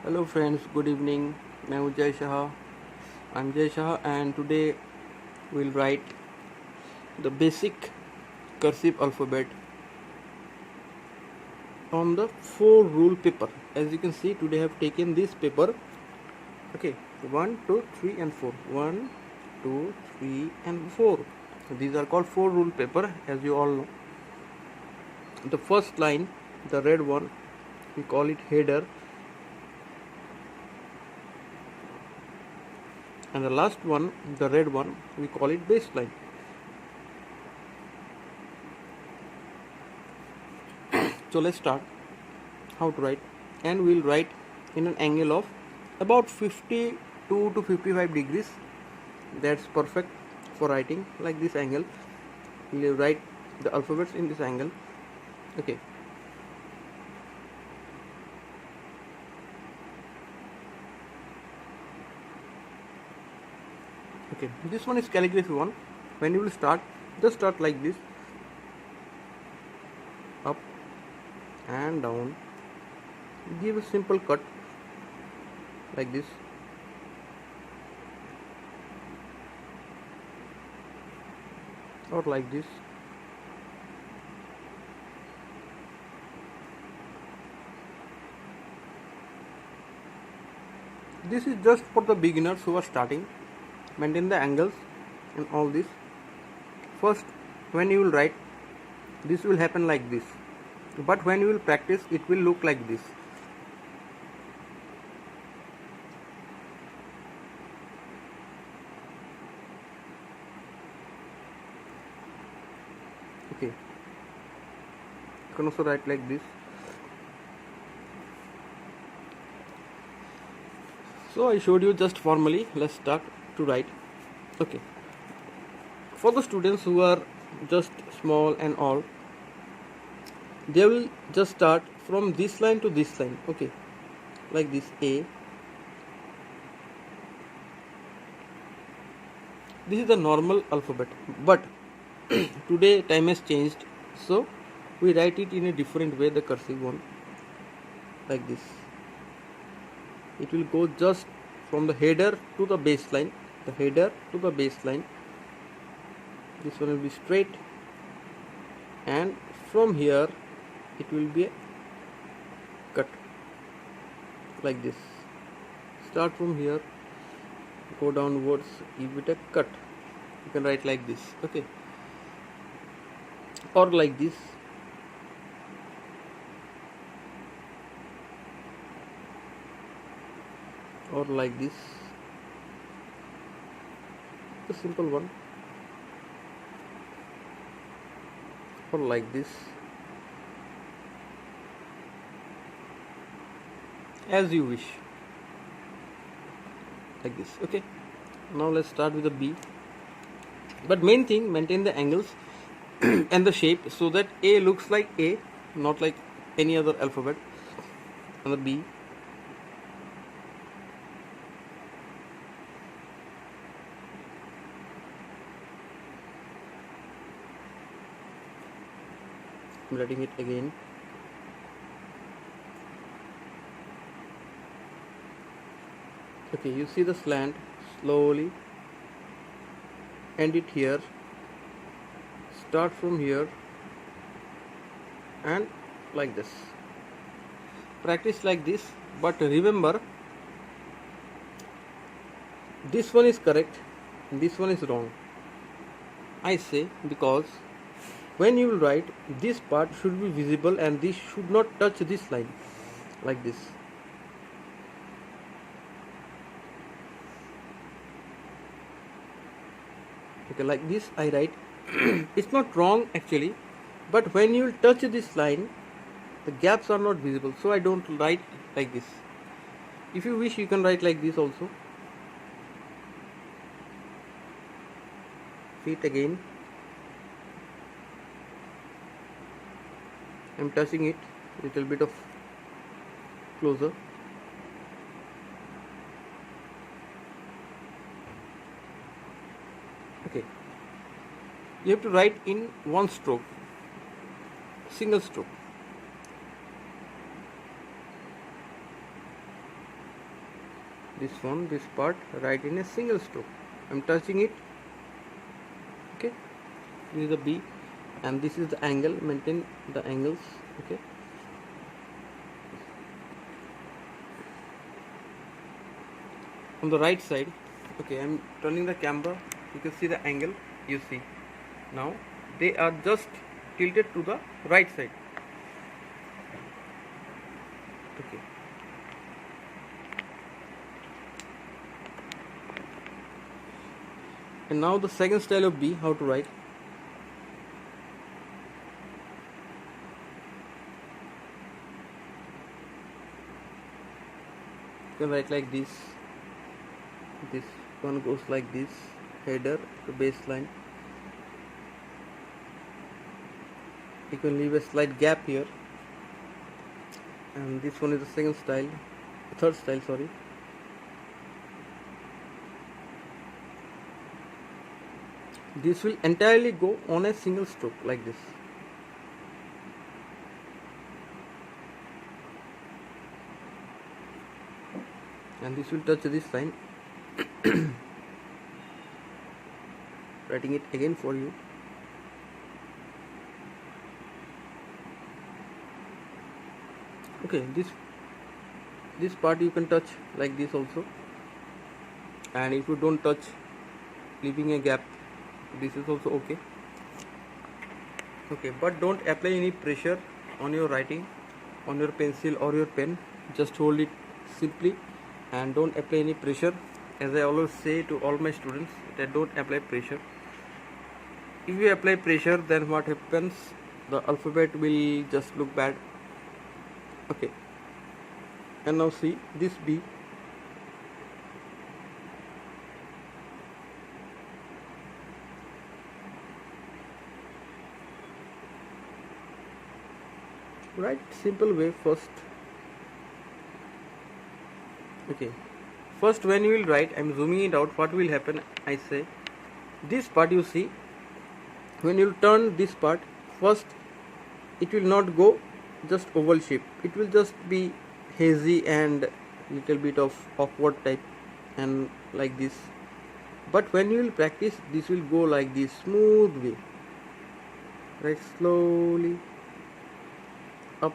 Hello friends, good evening. मैं हूँ Jay Shah. I'm Jay Shah and today we'll write the basic cursive alphabet on the 4 rule paper. As you can see, today I have taken this paper. Okay, 1, 2, 3 and 4. 1, 2, 3 and 4. These are called 4 rule paper, as you all know. The first line, the red one, we call it header. And the last one, the red one, we call it baseline. So let's start how to write, and we'll write in an angle of about 52 to 55 degrees. That's perfect for writing like this angle. We'll write the alphabets in this angle. Okay. Okay, this one is calligraphy one. When you will start, just start like this, up and down. Give a simple cut like this. Or like this. This is just for the beginners who are starting. Maintain the angles and all this. First, when you will write, this will happen like this, but when you will practice, it will look like this. Okay, you can also write like this. So I showed you just formally. Let's start to write. Okay, for the students who are just small and all, they will just start from this line to this line. Okay, like this. A, this is the normal alphabet, but today time has changed, so we write it in a different way, the cursive one, like this. It will go just from the header to the baseline, the header to the baseline. This one will be straight, and from here it will be a cut like this. Start from here, go downwards, give it a cut. You can write like this. Okay, or like this. Or like this. A simple one. Or like this. As you wish. Like this. Okay, now let's start with the B. But main thing, maintain the angles and the shape so that A looks like A, not like any other alphabet. And the B. I'm writing it again. Okay, you see the slant, slowly end it here, start from here, and like this. Practice like this, but remember, this one is correct and this one is wrong. I say because when you will write, this part should be visible and this should not touch this line, like this. Okay, like this I write. It's not wrong actually, but when you will touch this line, the gaps are not visible, so I don't write like this. If you wish, you can write like this also. See it again. I'm touching it little bit of closer. Okay, you have to write in one stroke, single stroke. this part, write in a single stroke. I'm touching it. Okay, this is the B, and this is the angle. Maintain the angles. Okay, on the right side. Okay, I'm turning the camera. You can see the angle. You see now they are just tilted to the right side. Okay, and now the second style of B, how to write. You can write like this. This one goes like this, header to baseline. You can leave a slight gap here, and this one is the second style, third style, sorry. This will entirely go on a single stroke like this. And this will touch this line. Writing it again for you. Okay, this part you can touch like this also, and if you don't touch, leaving a gap, this is also okay. Okay, but don't apply any pressure on your writing, on your pencil or your pen. Just hold it simply and don't apply any pressure. As I always say to all my students, that don't apply pressure. If you apply pressure, then what happens? The alphabet will just look bad. Okay, and now see this B. Write simple way first. Okay, first when you will write, I am zooming it out. What will happen? I say this part, you see, when you turn this part, first it will not go just oval shape, it will just be hazy and little bit of awkward type and like this. But when you will practice, this will go like this, smooth way. Write slowly, up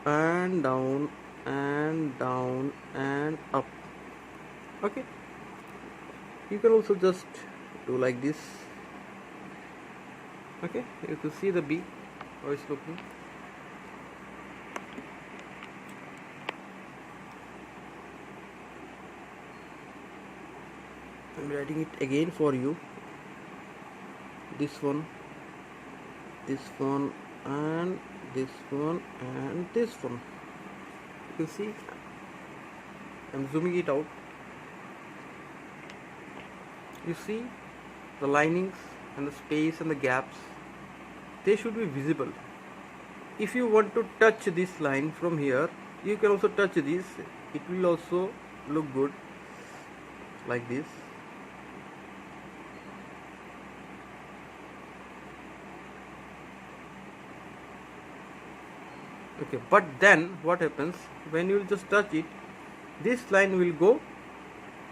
and down and down and up. Okay, you can also just do like this. Okay, you can see the B, how it's looking. I'm writing it again for you. This one, and this one, and this one. You can see I'm zooming it out. You see the linings and the space and the gaps, they should be visible. If you want to touch this line from here, you can also touch this. It will also look good like this. Okay, but then what happens when you just touch it, this line will go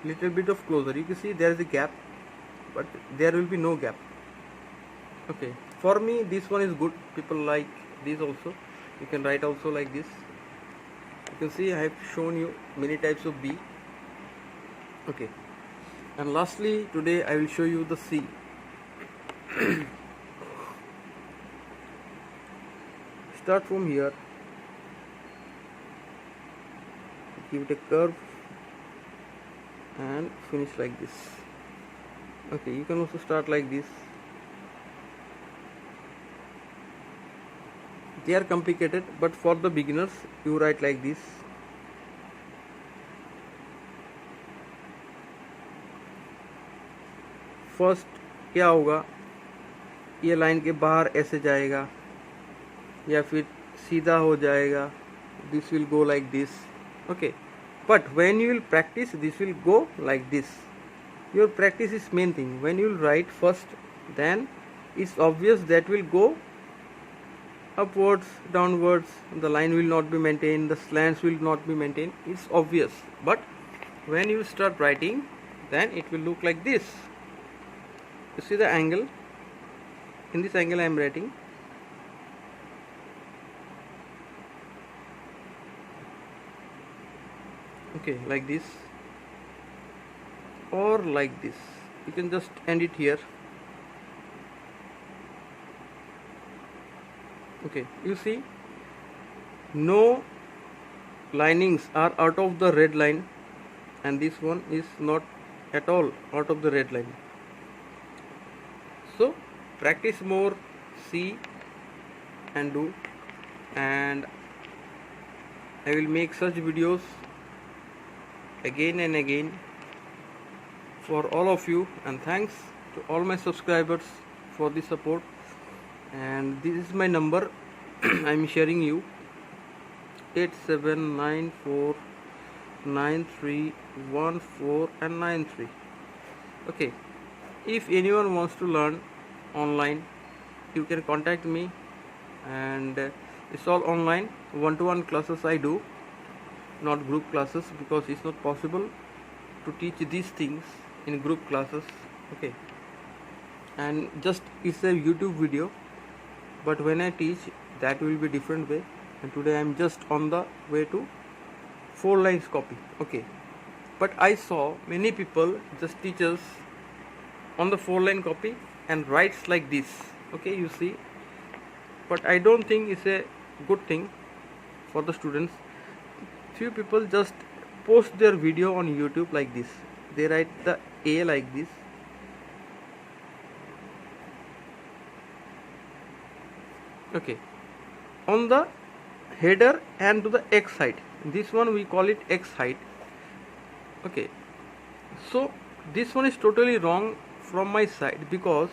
little bit of closer. You can see there is a gap, but there will be no gap. Okay, for me this one is good. People like this also. You can write also like this. You can see I have shown you many types of B. Okay, and lastly today I will show you the C. Start from here, give it a curve and finish like this. Okay, you can also start like this. They are complicated, but for the beginners you write like this. First क्या होगा, ये line के बाहर ऐसे जाएगा या फिर सीधा हो जाएगा. This will go like this. Okay, but when you will practice, this will go like this. Your practice is main thing. When you will write first, then it's obvious that will go upwards, downwards. The line will not be maintained, the slants will not be maintained. It's obvious. But when you start writing, then it will look like this. You see the angle? In this angle I am writing. Okay, like this or like this. You can just end it here. Okay, you see, no linings are out of the red line, and this one is not at all out of the red line. So practice more, see and do, and I will make such videos again and again for all of you, and thanks to all my subscribers for the support. And this is my number I am sharing you, 87949314 and 93. Okay, if anyone wants to learn online, you can contact me, and it's all online, one-to-one classes I do, not group classes, because it's not possible to teach these things in group classes. Okay, and just it's a YouTube video, but when I teach, that will be different way. And today I am just on the way to 4 lines copy. Okay, but I saw many people just teachers on the 4-line copy and writes like this. Okay, you see, but I don't think it's a good thing for the students. Few people just post their video on YouTube like this. They write the A like this. Okay, on the header and to the X height, this one we call it X height. Okay, so this one is totally wrong from my side, because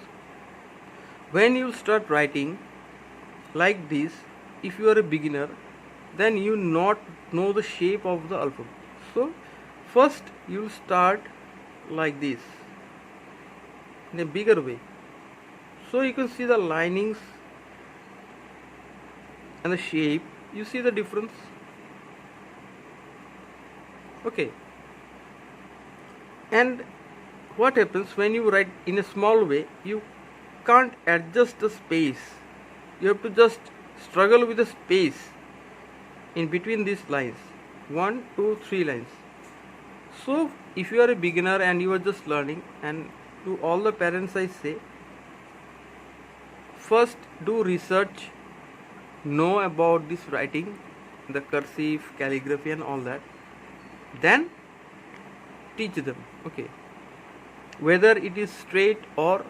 when you start writing like this, if you are a beginner, then you not know the shape of the alphabet. So first you will start like this in a bigger way, so you can see the linings and the shape. You see the difference? Okay, and what happens when you write in a small way? You can't adjust the space. You have to just struggle with the space in between these lines, 1, 2, 3 lines. So if you are a beginner and you are just learning, and to all the parents I say, first do research, know about this writing, the cursive, calligraphy and all that, then teach them. Okay, whether it is straight or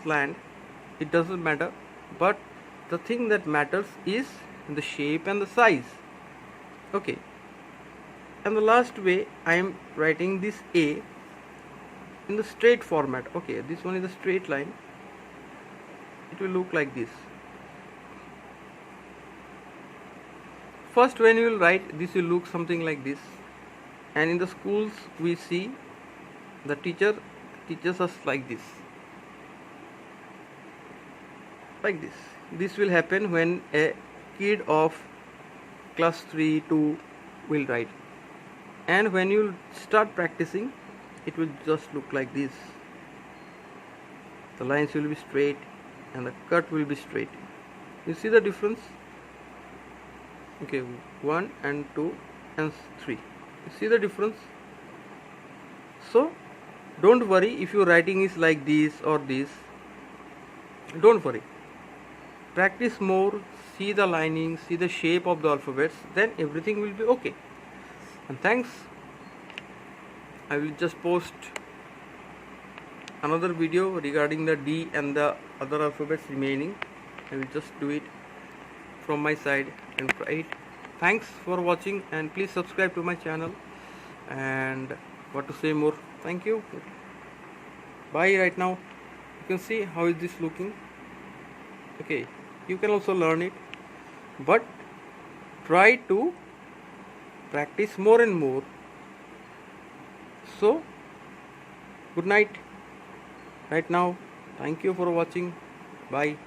slant, it doesn't matter, but the thing that matters is the shape and the size. Okay, and the last way I am writing this A in the straight format. Okay, this one is a straight line. It will look like this. First, when you will write, this will look something like this. And in the schools we see the teacher teaches us like this. Like this. This will happen when a kid of class 3, 2 will write. And when you start practicing, it will just look like this. The lines will be straight and the cut will be straight. You see the difference? Okay, 1 and 2 and 3. You see the difference? So don't worry if your writing is like this or this. Don't worry. Practice more, see the lining, see the shape of the alphabets, then everything will be okay. And thanks. I will just post another video regarding the D and the other alphabets remaining. I will just do it from my side and write. Thanks for watching, and please subscribe to my channel. And what to say more? Thank you. Bye. Right now you can see how is this looking. Okay, you can also learn it, but try to practice more and more. So good night right now. Thank you for watching. Bye.